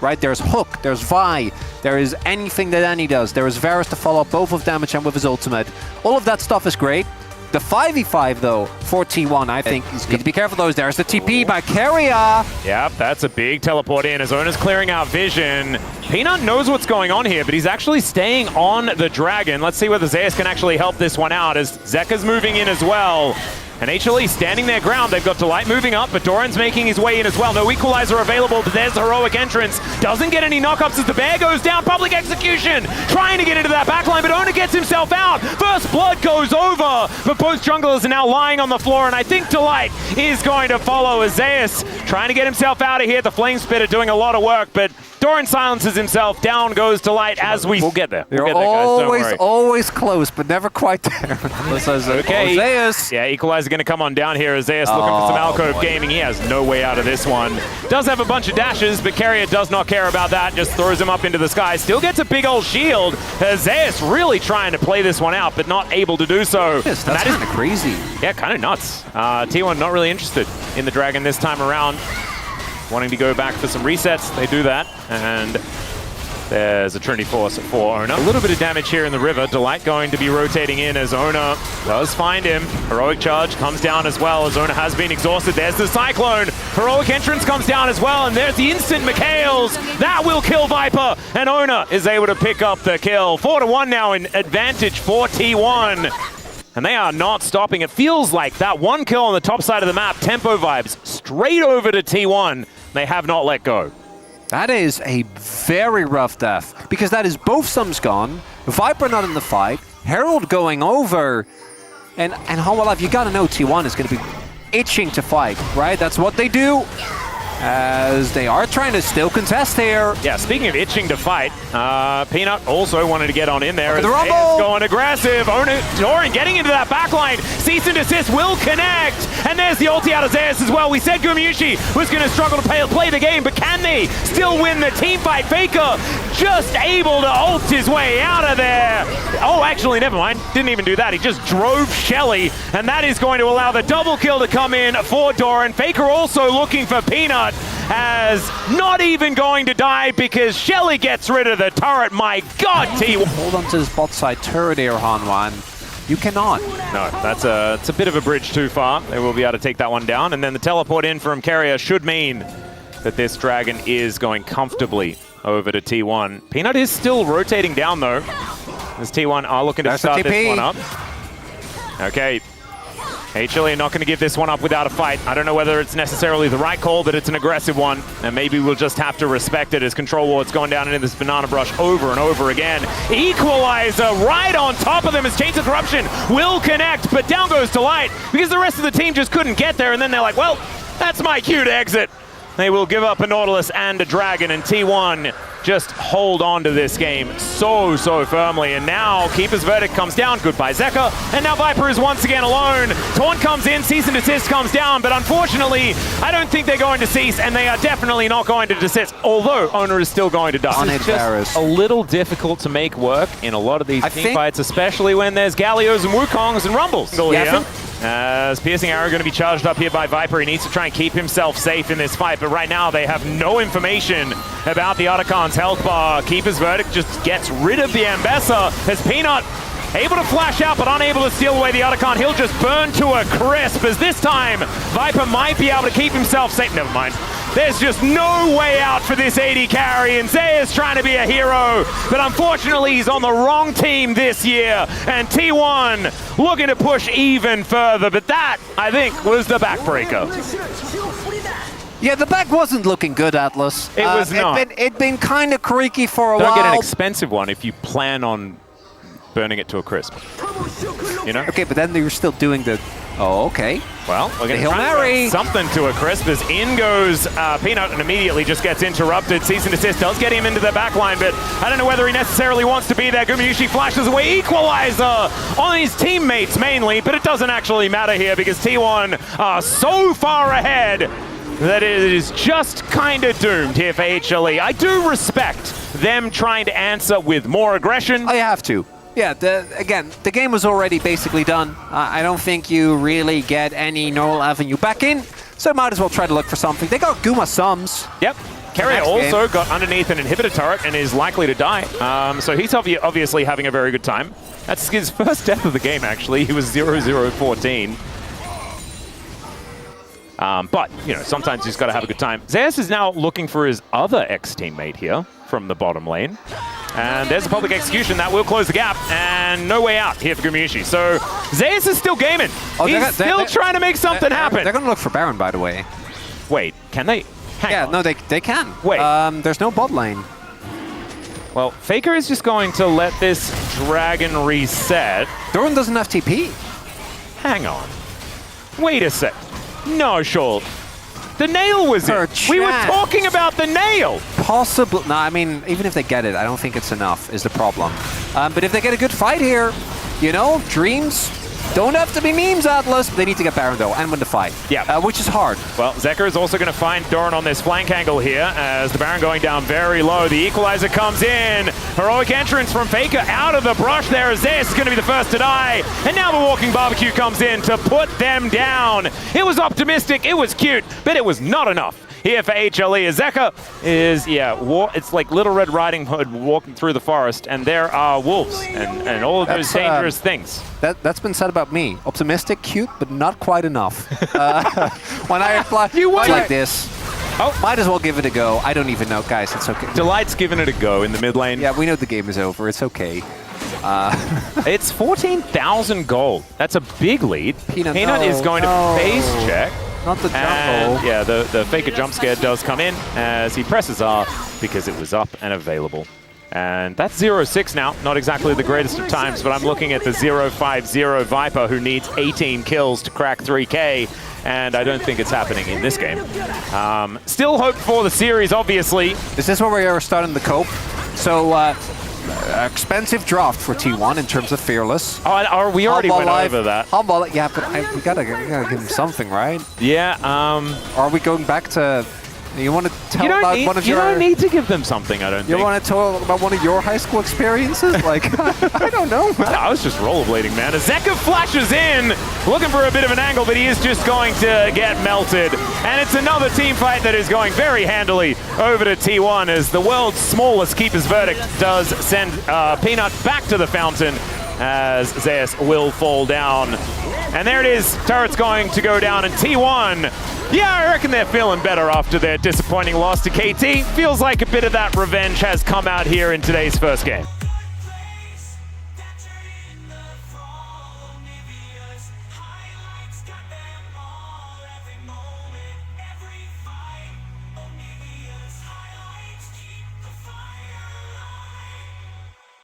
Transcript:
right? There's Hook, there's Vi, there is anything that Annie does. There is Varus to follow up both of damage and with his ultimate. All of that stuff is great. The 5v5 though for T1, I think you need to be careful of those. There's the TP by Keria. Yep, that's a big teleport in. As Ona's clearing out vision. Peanut knows what's going on here, but he's actually staying on the dragon. Let's see whether Zeus can actually help this one out as Zeka's moving in as well. And HLE standing their ground. They've got Delight moving up, but Doran's making his way in as well. No equalizer available, but there's the heroic entrance. Doesn't get any knockups as the bear goes down. Public execution, trying to get into that backline, but Ona gets himself out. First blood goes over, but both junglers are now lying on the floor, and I think Delight is going to follow as Zeus trying to get himself out of here. The Flame Spitter doing a lot of work, but Doran silences himself. Down goes Delight as we'll get there. They're guys, don't worry. always close, but never quite there. Okay. Zeus. Yeah, equalizer going to come on down here as Zeus looking for some alcove gaming. He has no way out of this one. Does have a bunch of dashes, but Keria does not care about that. Just throws him up into the sky. Still gets a big old shield. Zeus really trying to play this one out, but not able to do so. Yes, that's kind of crazy. Yeah, kind of nuts. T1 not really interested in the dragon this time around. Wanting to go back for some resets, they do that, and there's a Trinity Force for Ona. A little bit of damage here in the river. Delight going to be rotating in as Ona does find him. Heroic Charge comes down as well as Ona has been exhausted. There's the Cyclone. Heroic Entrance comes down as well, and there's the instant Mikhails. That will kill Viper, and Ona is able to pick up the kill. 4-1 now in advantage for T1. And they are not stopping. It feels like that one kill on the top side of the map, tempo vibes, straight over to T1. They have not let go. That is a very rough death, because that is both Sums gone, Viper not in the fight, Herald going over, and Hanwha, you gotta know T1 is gonna be itching to fight, right? That's what they do. As they are trying to still contest here. Yeah, speaking of itching to fight, Peanut also wanted to get on in there. The rumble! Going aggressive. Doran getting into that backline. Cease and desist will connect. And there's the ulti out of Zeus as well. We said Gumayusi was going to struggle to play the game, but can they still win the team fight? Faker just able to ult his way out of there. Oh, actually, never mind. Didn't even do that. He just drove Shelly, and that is going to allow the double kill to come in for Doran. Faker also looking for Peanut, as not even going to die because Shelly gets rid of the turret. My God, T1. Hold on to this bot side turret here, Hanwha. You cannot. No, it's a bit of a bridge too far. They will be able to take that one down. And then the teleport in from Keria should mean that this dragon is going comfortably over to T1. Peanut is still rotating down though. As T1 are looking to start this one up. Okay. HLE not going to give this one up without a fight. I don't know whether it's necessarily the right call, but it's an aggressive one. And maybe we'll just have to respect it as Control Ward's going down into this banana brush over and over again. Equalizer right on top of them as Chains of Corruption will connect, but down goes Delight because the rest of the team just couldn't get there. And then they're like, well, that's my cue to exit. They will give up a Nautilus and a Dragon, and T1 just hold on to this game so firmly. And now Keeper's Verdict comes down. Goodbye, Zeka. And now Viper is once again alone. Taunt comes in, Cease and Desist comes down, but unfortunately, I don't think they're going to cease, and they are definitely not going to desist, although Ona is still going to die. It's just a little difficult to make work in a lot of these team fights, especially when there's Gallios and Wukongs and Rumbles. Yeah, as Piercing Arrow going to be charged up here by Viper. He needs to try and keep himself safe in this fight, but right now they have no information about the Otachan's health bar. Keeper's Verdict just gets rid of the Ambessa as Peanut able to flash out but unable to steal away the Otachan. He'll just burn to a crisp as this time Viper might be able to keep himself safe. Never mind. There's just no way out for this AD carry, and Zeus trying to be a hero, but unfortunately he's on the wrong team this year, and T1 looking to push even further, but that, I think, was the backbreaker. Yeah, the back wasn't looking good, Atlas. It was not. It'd been kind of creaky for a while. Don't get an expensive one if you plan on burning it to a crisp. You know? Okay, but then they were still doing the... Oh, okay. Well, we're going to try something to a crisp as in goes Peanut and immediately just gets interrupted. Cease and Desist does get him into the back line, but I don't know whether he necessarily wants to be there. Gumayusi flashes away. Equalizer on his teammates mainly, but it doesn't actually matter here because T1 are so far ahead that it is just kind of doomed here for HLE. I do respect them trying to answer with more aggression. I have to. Yeah, again, the game was already basically done. I don't think you really get any normal avenue back in, so might as well try to look for something. They got Guma Sums. Yep. Carrier also got underneath an inhibitor turret and is likely to die. So he's obviously having a very good time. That's his first death of the game, actually. He was 0-0-14. But, you know, sometimes he's got to have a good time. Zeus is now looking for his other ex-teammate here from the bottom lane. And there's a public execution that will close the gap, and no way out here for Gumayusi. So Zeus is still gaming. Oh, he's still trying to make something happen. They're going to look for Baron, by the way. Wait, can they? Hang on. No, they can. Wait. There's no bot lane. Well, Faker is just going to let this dragon reset. Doran doesn't have TP. Hang on. Wait a sec. No, Scholl. The nail was it. We were talking about the nail. Possible. No, I mean, even if they get it, I don't think it's enough is the problem. But if they get a good fight here, you know, dreams don't have to be memes, Atlas. They need to get Baron, though, and win the fight. Yeah. Which is hard. Well, Zeker is also going to find Doran on this flank angle here as the Baron going down very low. The equalizer comes in. Heroic entrance from Faker out of the brush there as Zeus is going to be the first to die. And now the Walking Barbecue comes in to put them down. It was optimistic, it was cute, but it was not enough. Here for HLE, Zeka is, it's like Little Red Riding Hood walking through the forest, and there are wolves and all of those dangerous things. That's been said about me. Optimistic, cute, but not quite enough. When I apply like this, might as well give it a go. I don't even know, guys. It's okay. Delight's giving it a go in the mid lane. Yeah, we know the game is over. It's okay. It's 14,000 gold. That's a big lead. Peanut is going to face check. Not the jungle. And, yeah, the Faker jump scare does come in as he presses R because it was up and available. And that's 0-6 now. Not exactly the greatest of times, but I'm looking at the 0-5-0 Viper who needs 18 kills to crack 3K, and I don't think it's happening in this game. Still hope for the series, obviously. Is this where we are starting the cope? So, expensive draft for T1 in terms of Fearless. Oh, we already went over that. Yeah, but we gotta give him something, right? Yeah. Are we going back to? You want to tell about one of your? You don't need to give them something. I don't think. You want to tell about one of your high school experiences? Like, I don't know, man. I was just rollerblading, man. As Zeka flashes in, looking for a bit of an angle, but he is just going to get melted. And it's another team fight that is going very handily over to T1 as the world's smallest keeper's verdict does send Peanut back to the fountain as Zeus will fall down. And there it is. Turret's going to go down, and T1, yeah, I reckon they're feeling better after their disappointing loss to KT. Feels like a bit of that revenge has come out here in today's first game.